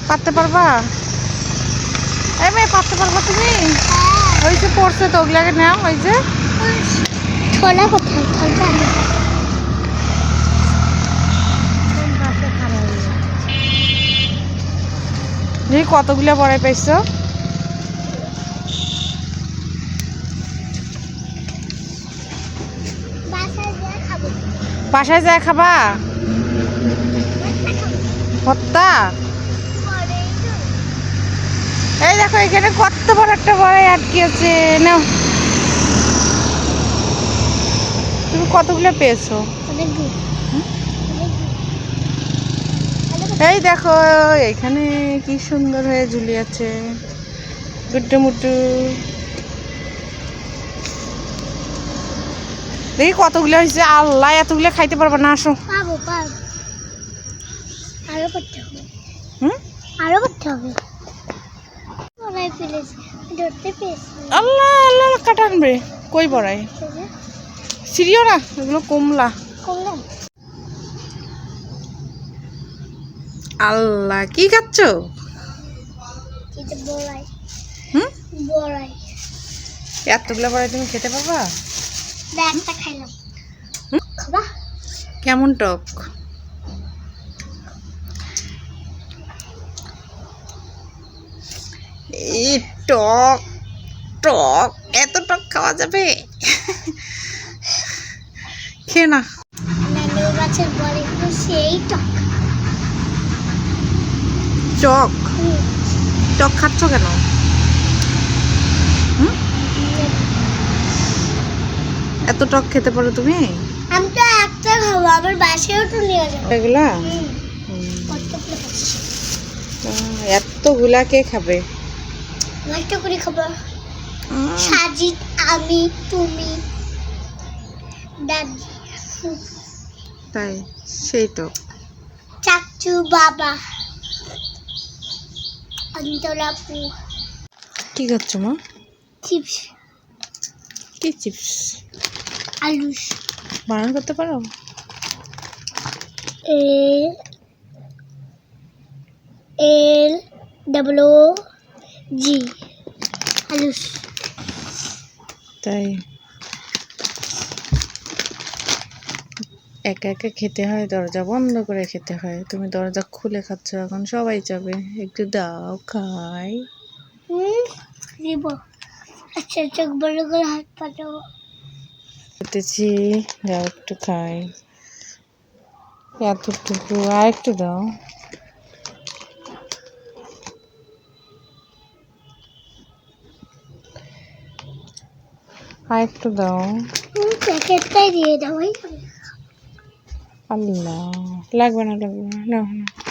পারতে পারবা? এই মেয়ে পারতে পারবা তুমি? ওই যে পড়ছে তো ওগুলাকে নাও। ওই যে ছোলা কোথায়? কতগুলো বড়াই পাইছো? বাসায় যায় খাবা? ভর্তা? এই দেখো এখানে কত বড় একটা বড়াই আটকে আছে। নাও। তুমি কতগুলো পেয়েছো? এই দেখো এখানে কি সুন্দর হয়ে ঝুলে আছে গুড্ডু মুড্ডু। দেখি কতগুলো হয়েছে। আল্লাহ, এতগুলো খাইতে পারবা না। আসো। আরো করতে হবে। আল্লাহ আল্লাহ, কাটা আনবে কই বড়াই? সিরিও না, এগুলো কমলা। আল্লাহ, কি খাচ্ছ? এতগুলো বড়াই তুমি খেতে পারবা? কেমন টক? এই টক টক, এত টক খাওয়া যাবে? খেয়ে না। টক টক খাচ্ছ কেন? এত টক খেতে পারো তুমি? আমি তো একটা খাবো, আবার বাসায়ও তো নিয়ে যাবো এগুলা। এতগুলা কে খাবে? নষ্ট করে খাবো। সাজিদ, আমি, তুমি, দাদি, তাই? সেই তো। চাচু, বাবা, অন্তরাপু। কি খাচ্ছ মা? চিপস। কি চিপস? আলু। বানান করতে পারো? ALGG আলু। তাই? একা একা খেতে হয়, দরজা বন্ধ করে খেতে হয়। তুমি দরজা খুলে খাচ্ছ, এখন সবাই যাবে। একটু দাও খাই। দিব। আচ্ছা, চোখ বড় করে হাত পাঠাবো। খেতেছি, দাও একটু খাই। এতটুকু আর একটু দাও। আর একটু দাও। প্যাকেটটাই দিয়ে দাও। আল্লাহ, লাগবে না লাগবে না, নাও নাও।